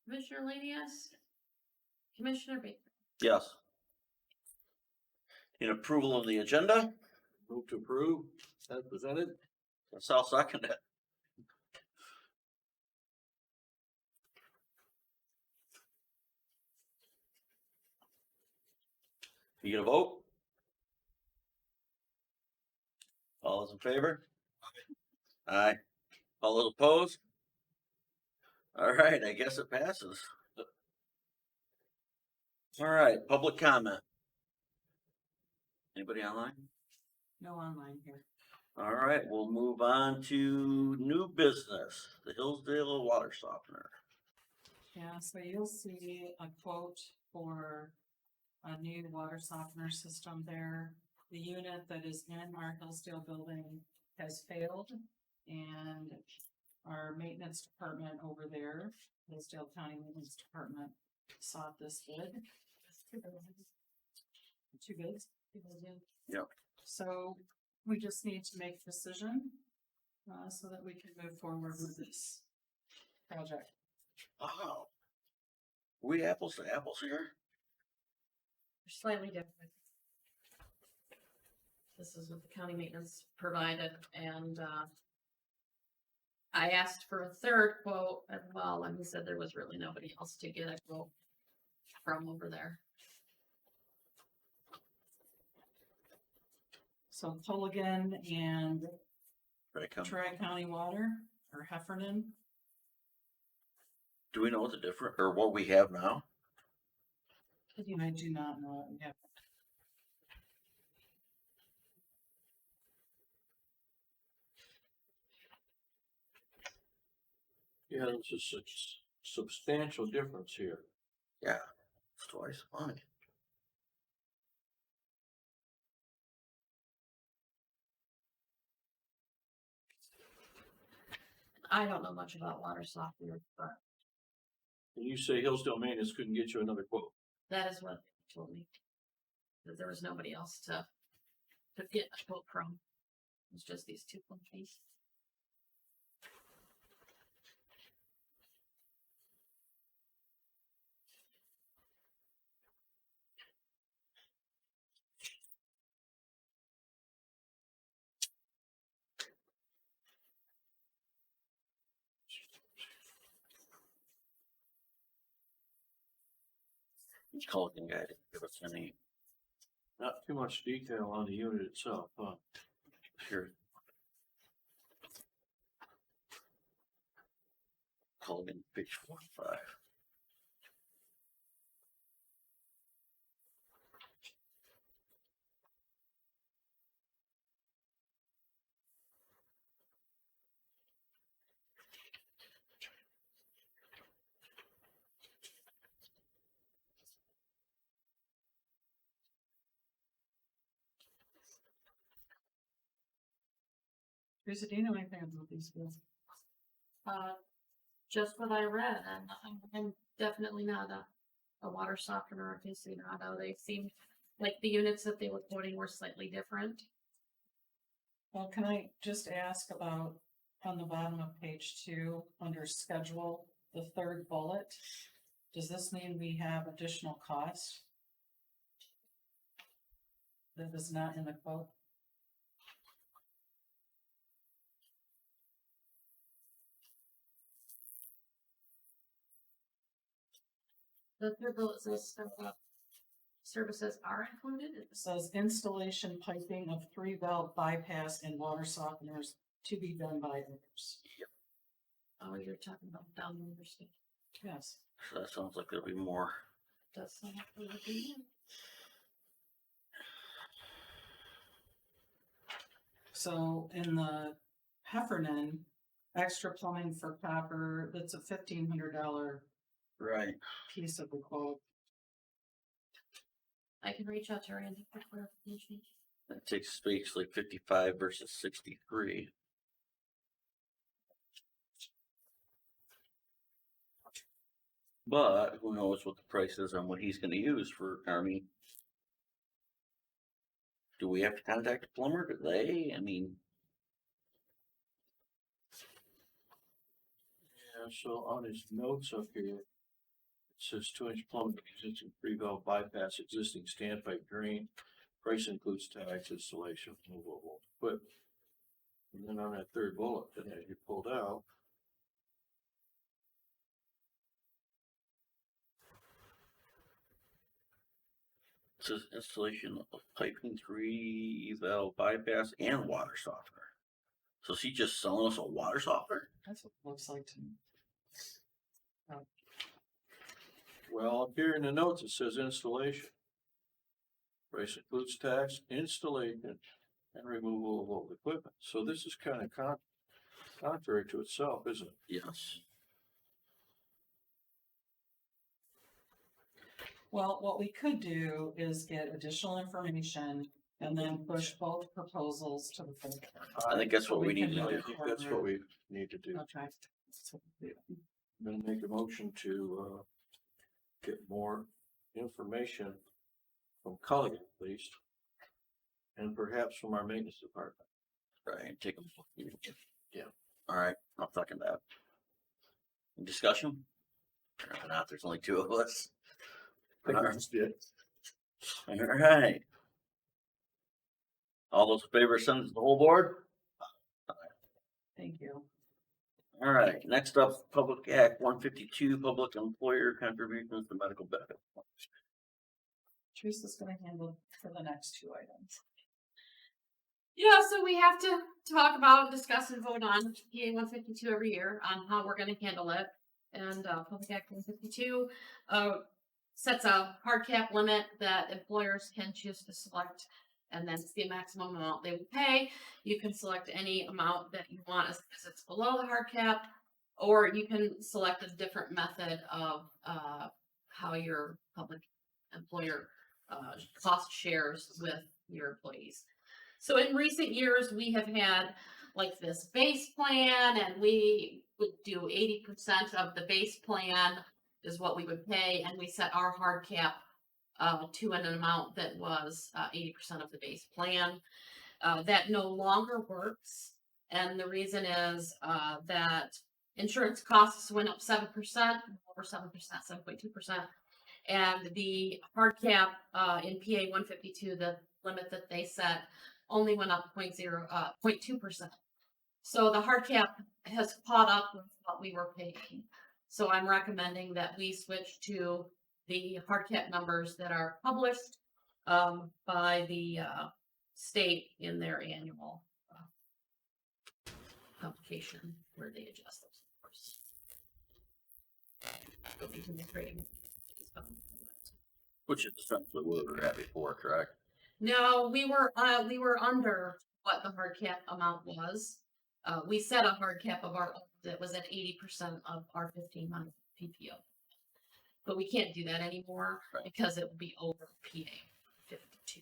Commissioner Lady, yes. Commissioner Baker. Yes. In approval of the agenda, Move to approve, as presented. I'll second it. You gonna vote? All those in favor? Aye. All those opposed? All right, I guess it passes. All right, public comment. Anybody online? No online here. All right, we'll move on to new business, the Hillsdale water softener. Yeah, so you'll see a quote for a new water softener system there. The unit that is in our Hillsdale building has failed, and our maintenance department over there, Hillsdale County Maintenance Department, sought this bid. Two bids. Yep. So we just need to make a decision, so that we can move forward with this project. Wow. We apples to apples here? They're slightly different. This is what the county maintenance provided, and I asked for a third quote as well, and he said there was really nobody else to get a quote from over there. So Culligan and Tri-County Water, or Heffernan. Do we know what the difference, or what we have now? I do not know what we have. Yeah, there's a substantial difference here. Yeah, it's twice as money. I don't know much about water softener, but And you say Hillsdale Maintenance couldn't get you another quote. that is what they told me. That there was nobody else to get a quote from. It was just these two companies. Each Culligan guy didn't give us any. Not too much detail on the unit itself, huh? Here. Culligan, page 4 and 5. Teresa, do you know anything about these bills? Just what I read, and I'm definitely not a water softener aficionado. They seemed like the units that they were quoting were slightly different. Well, can I just ask about, on the bottom of page 2, under schedule, the third bullet, does this mean we have additional costs that is not in the quote? The third bullet says services are included. It says installation piping of 3-valve bypass and water softeners to be done by others. Oh, you're talking about down the interstate. Yes. So that sounds like there'll be more. Does sound like it would be. So in the Heffernan, extra plumbing for copper, that's a $1,500 Right. piece of the quote. I can reach out to Randy for clarification. That takes space like 55 versus 63. But who knows what the price is on what he's going to use for, I mean, do we have to contact a plumber? Do they? I mean, Yeah, so on his notes up here, Says 2-inch plumbing, existing pre-valve bypass, existing standpipe drain. Price includes tax, installation, removal of equipment. And then on that third bullet, then as you pulled out, It says installation of piping, 3-valve bypass, and water softener. So is he just selling us a water softener? That's what it looks like to me. well, up here in the notes, it says installation. Price includes tax, installation, and removal of old equipment. So this is kind of contrary to itself, isn't it? Yes. Well, what we could do is get additional information and then push both proposals to the full board. I think that's So what we need can to I move do. think that's what we need to do. Okay. So we'll do it. I'm gonna make a motion to, get more information from Culligan at least. And perhaps from our maintenance department. Right, take a. Yeah. All right, I'll second that. Any discussion? Or not, there's only two of us. All right. All those in favor, send it to the whole board? Thank you. All right, next up, Public Act 152, public employer contributions to medical benefit. Teresa's gonna handle for the next two items. Yeah, so we have to talk about, discuss, and vote on PA 152 every year on how we're going to handle it. And Public Act 152 sets a hard cap limit that employers can choose to select, and then it's the maximum amount they would pay. You can select any amount that you want as it's below the hard cap, or you can select a different method of how your public employer cost shares with your employees. So in recent years, we have had like this base plan, and we would do 80% of the base plan is what we would pay, and we set our hard cap to an amount that was 80% of the base plan. That no longer works, and the reason is that insurance costs went up 7%, over 7%, 7.2%, and the hard cap in PA 152, the limit that they set, only went up 0.2%. So the hard cap has caught up with what we were paying. So I'm recommending that we switch to the hard cap numbers that are published by the state in their annual publication where they adjust those numbers. Go into the trading. Which is essentially what we were at before, correct? No, we were under what the hard cap amount was. We set a hard cap of our that was at 80% of our 15-month PPO. But we can't do that anymore Right. because it will be over PA 52.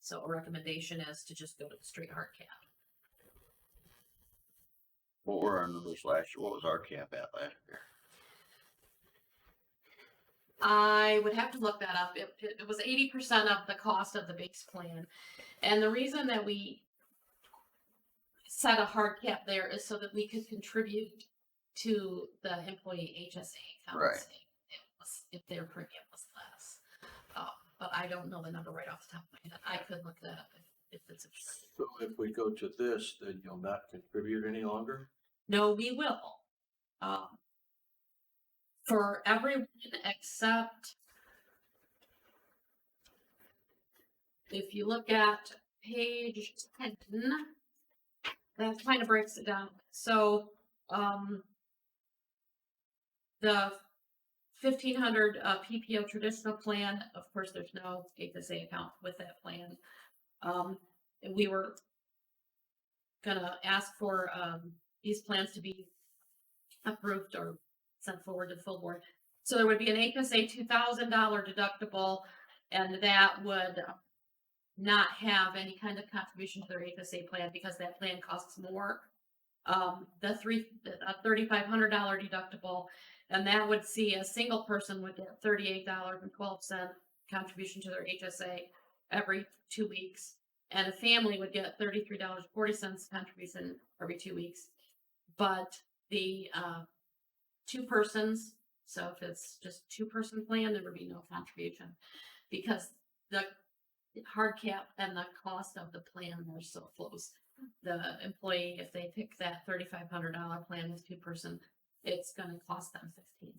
So a recommendation is to just go to the straight hard cap. What were our numbers last year? What was our cap at last year? I would have to look that up. It was 80% of the cost of the base plan. And the reason that we set a hard cap there is so that we could contribute to the employee HSA accounts Right. if their premium was less. But I don't know the number right off the top of my head. I could look that up if it's interesting. So if we go to this, then you'll not contribute any longer? No, we will. For everyone except if you look at page 10, that kind of breaks it down. So the 1,500 PPO traditional plan, of course, there's no HSA account with that plan. And we were gonna ask for these plans to be approved or sent forward to the full board. So there would be an HSA $2,000 deductible, and that would not have any kind of contribution to their HSA plan because that plan costs more. The $3,500 deductible, and that would see a single person would get $38.12 contribution to their HSA every 2 weeks, and a family would get $33.40 contribution every 2 weeks. But the two persons. So if it's just two-person plan, there would be no contribution because the hard cap and the cost of the plan are so close. The employee, if they pick that $3,500 plan with two-person, it's going to cost them 15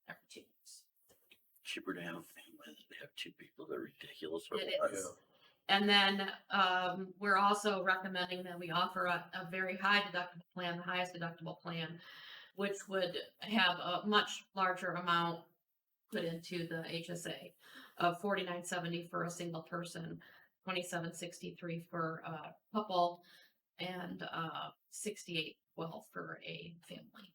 every 2 weeks. Cheaper to have a family than to have two people. They're ridiculous. It is. And then we're also recommending that we offer a very high deductible plan, the highest deductible plan, which would have a much larger amount put into the HSA of $49.70 for a single person, $27.63 for a couple, and $68.12 for a family.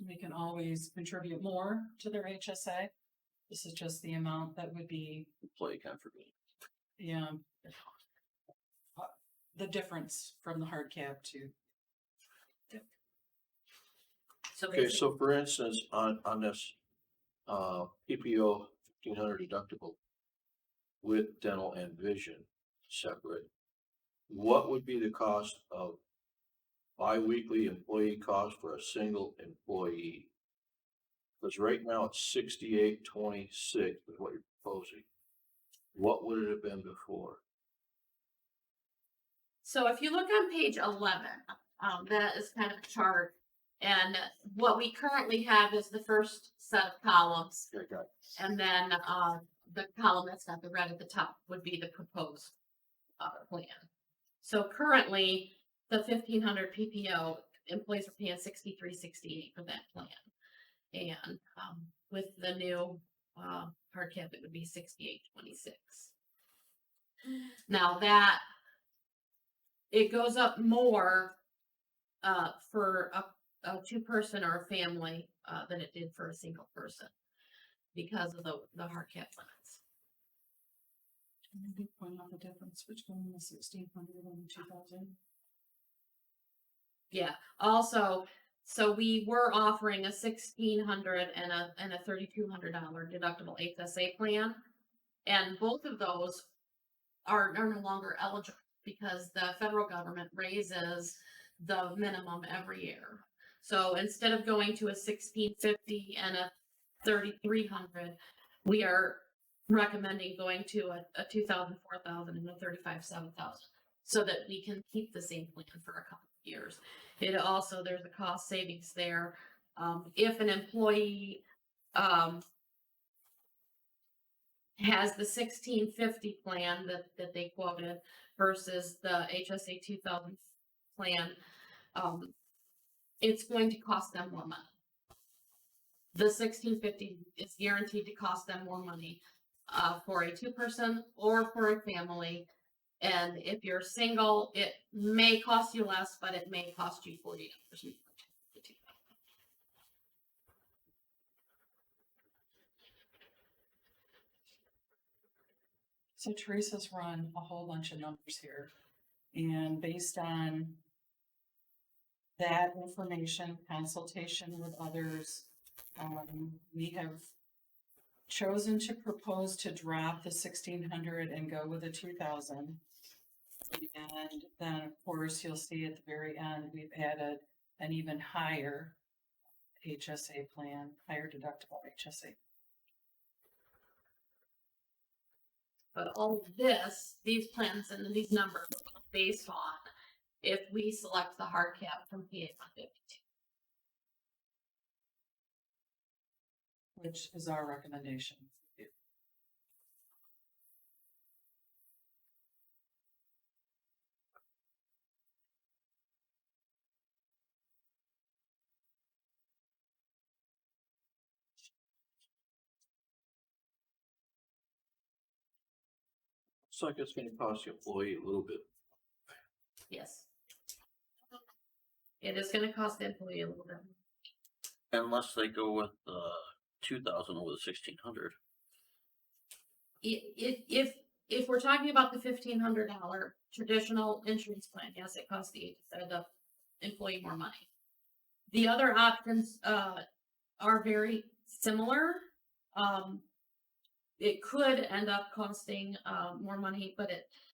We can always contribute more to their HSA. This is just the amount that would be, Employee contribution. yeah, the difference from the hard cap to. So Okay, basically, so for instance, on this, PPO 1,500 deductible with dental and vision separate, what would be the cost of bi-weekly employee cost for a single employee? Because right now it's 68.26 is what you're proposing. What would it have been before? so if you look on page 11, that is kind of a chart. And what we currently have is the first set of columns. Okay, got it. And then the column that's got the red at the top would be the proposed plan. So currently, the 1,500 PPO employees are paying $63.68 for that plan. And with the new hard cap, it would be $68.26. Now that it goes up more for a two-person or a family than it did for a single person because of the hard cap limits. Maybe point out the difference between the 1,600 and the 2,000. Yeah. Also, so we were offering a $1,600 and a $3,200 deductible HSA plan, and both of those are no longer eligible because the federal government raises the minimum every year. So instead of going to a $1,650 and a $3,300, we are recommending going to a $2,000, $4,000, and a $35,000, $7,000, so that we can keep the same plan for a couple of years. It also, there's a cost savings there. If an employee has the 1,650 plan that they quoted versus the HSA 2,000 plan, it's going to cost them more money. The 1,650 is guaranteed to cost them more money for a two-person or for a family. And if you're single, it may cost you less, but it may cost you $40. So Teresa's run a whole bunch of numbers here, and based on that information, consultation with others, we have chosen to propose to drop the 1,600 and go with the 2,000. And then, of course, you'll see at the very end, we've added an even higher HSA plan, higher deductible HSA. But all of this, these plans and these numbers are based on if we select the hard cap from PA 152. Which is our recommendation. It's like it's gonna cost the employee a little bit. Yes. It is going to cost the employee a little bit. Unless they go with 2,000 over the 1,600. If we're talking about the $1,500 traditional insurance plan, yes, it costs the employee more money. The other options are very similar. it could end up costing, more money, but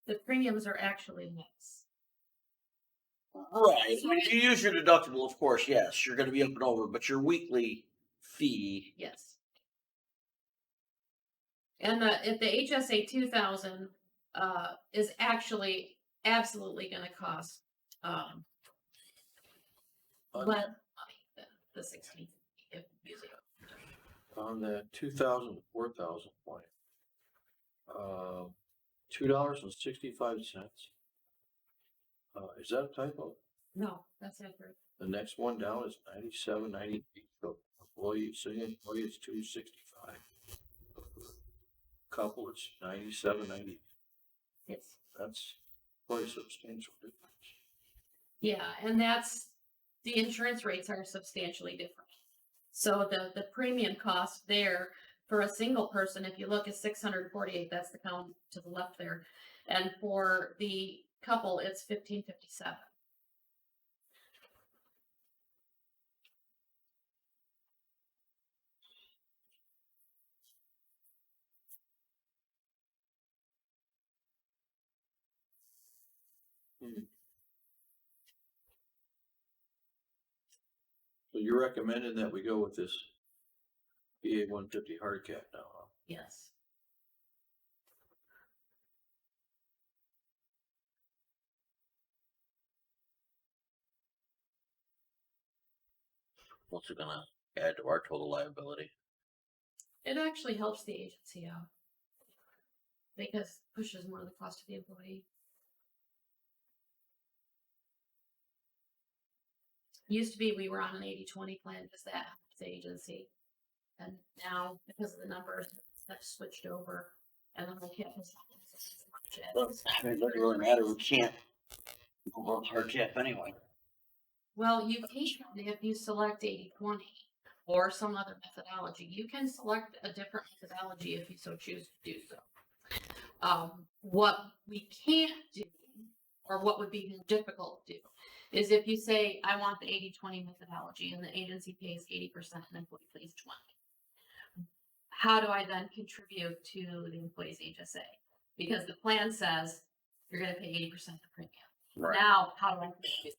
the premiums are actually less. Right. I mean, if you use your deductible, of course, yes, you're gonna be up and over, but your weekly fee, Yes. And if the HSA 2000 is actually absolutely going to cost On- less money than the 16 if using it. On the 2,000 to 4,000 point, $2.65. Is that a typo? No, that's accurate. The next one down is 97.98. So employee, single employee is 265. Couple, it's 97.90. Yes. That's quite a substantial difference. Yeah, and the insurance rates are substantially different. So the premium cost there for a single person, if you look, is 648. That's the count to the left there, and for the couple, it's 1557. So you're recommending that we go with this BA 150 hard cap now, huh? Yes. what's it gonna add to our total liability? It actually helps the agency out because it pushes more of the cost of the employee. Used to be we were on an 80-20 plan because that helps the agency. And now, because of the numbers, that's switched over. And then we can't. Well, I mean, it doesn't really matter, we can't go with hard cap anyway. Well, you can if you select 80-20 or some other methodology. You can select a different methodology if you so choose to do so. What we can't do, or what would be more difficult to do, is if you say, I want the 80-20 methodology and the agency pays 80% and the employee pays 20%. How do I then contribute to the employee's HSA? Because the plan says you're going to pay 80% of the premium. Right. Now, how do I contribute?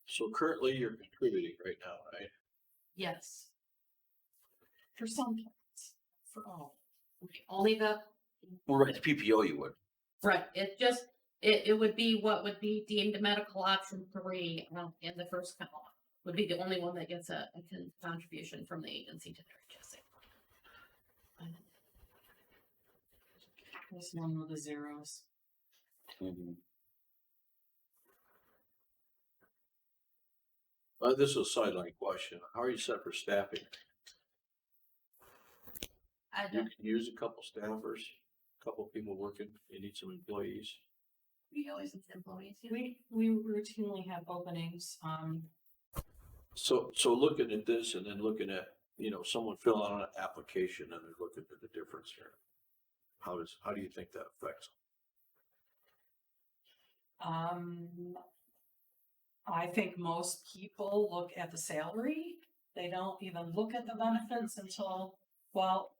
So currently you're contributing right now, right? Yes. For some plans, for all. Only Well, right, the PPO you would. right. It would be what would be deemed medical option 3 in the first column. Would be the only one that gets a contribution from the agency to their HSA. This one with the zeros. This is a sideline question. How are you set for staffing? I You don't, can use a couple staffers, a couple people working, you need some employees. we always need employees. Yeah. We routinely have openings, So looking at this and then looking at, someone filling out an application and they're looking at the difference here. How do you think that affects I think most people look at the salary. They don't even look at the benefits until, what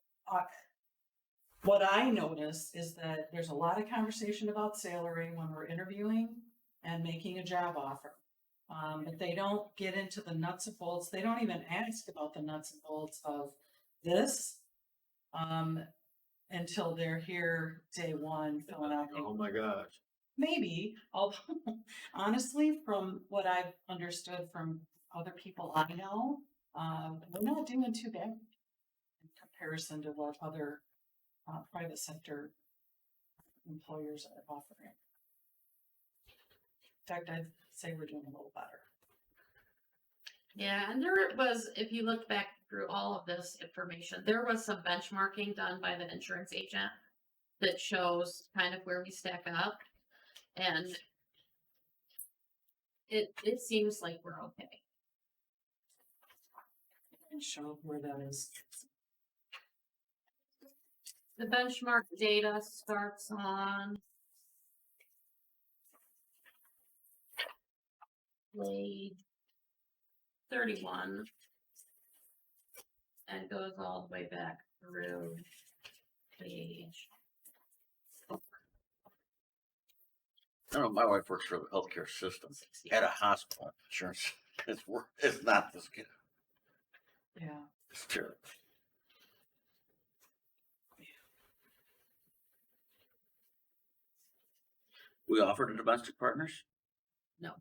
I notice is that there's a lot of conversation about salary when we're interviewing and making a job offer. But they don't get into the nuts and bolts. They don't even ask about the nuts and bolts of this until they're here day one filling out. Oh my gosh. Maybe, although honestly, from what I've understood from other people I know, we're not doing too bad in comparison to what other private sector employers are offering. In fact, I'd say we're doing a little better. Yeah, and there was, if you look back through all of this information, there was some benchmarking done by the insurance agent that shows kind of where we stack up. And it seems like we're okay. And show where that is. The benchmark data starts on page 31. and goes all the way back through page. I don't know, my wife works for the healthcare system. At a hospital, insurance, it's not this good. Yeah. It's terrible. We offer to domestic partners? No.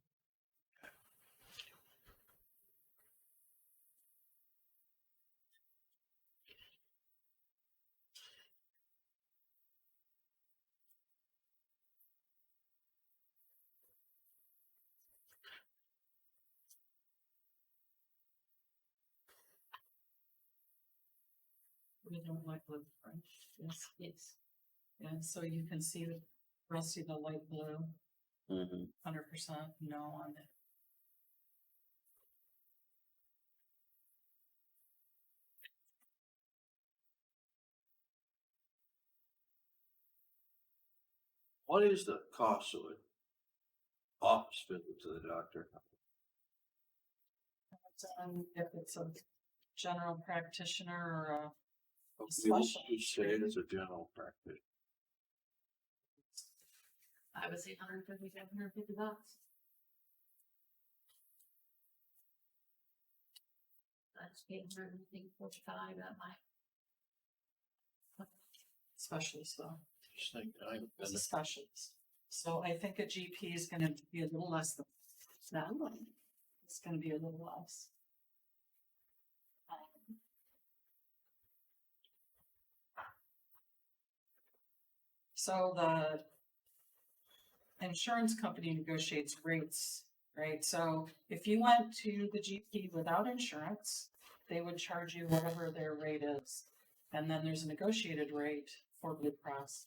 We don't like the French. Yes. Yes. And so you can see the rest of the light blue, Mm-hmm. 100% no on it. What is the cost of an office visit to the doctor? If it's a general practitioner or a You specialist. say it as a general practice. I would say $150 $150. That's $845 at my. Specialist though, Just think, I've it's been, a specialist. So I think a GP is gonna be a little less than that one. It's gonna be a little less. So the insurance company negotiates rates, right? So if you went to the GP without insurance, they would charge you whatever their rate is. And then there's a negotiated rate for Blue Cross.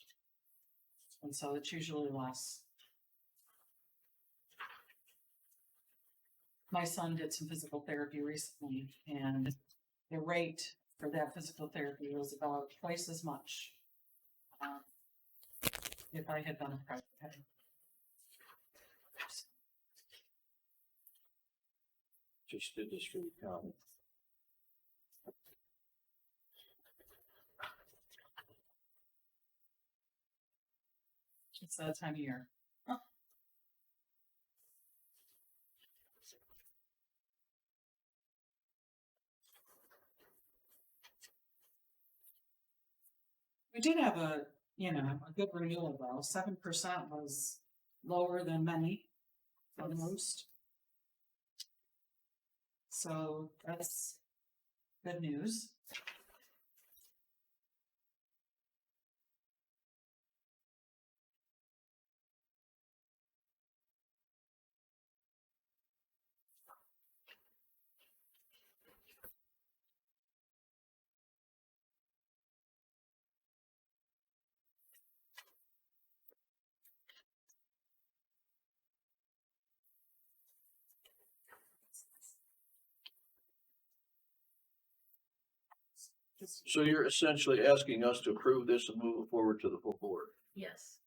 And so it's usually less. My son did some physical therapy recently, and the rate for that physical therapy was about twice as much. If I had done a private pay. just did this for the county. It's that time of year. We did have a good renewal though. 7% was lower than many, for most. So that's good news. So you're essentially asking us to approve this and move it forward to the full board. Yes.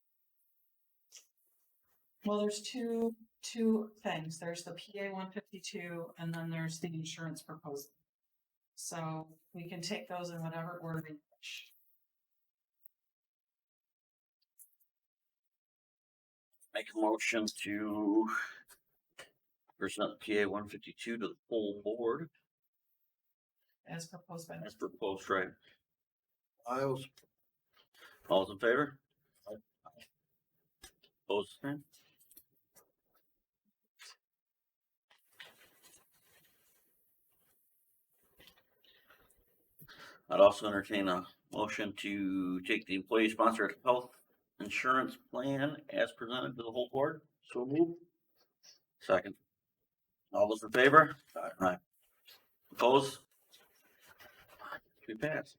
Well, there's two things. There's the PA 152 and then there's the insurance proposal. So we can take those in whatever order we wish. Make a motion to present PA 152 to the full board As proposed by as Mr. proposed, right? I was, All those in favor? Opposed, same? I'd also entertain a motion to take the employee sponsored health insurance plan as presented to the whole board. so move. Second. All those in favor? Aye. Opposed? We pass.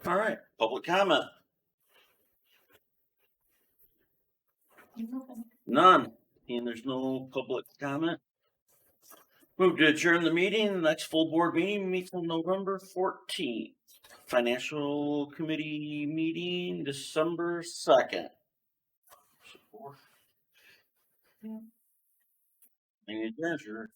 All right, public comment. None. And there's no public comment. Move to adjourn the meeting. The next full board meeting meets on November 14th. Financial committee meeting December 2nd. Support. Any adjourned?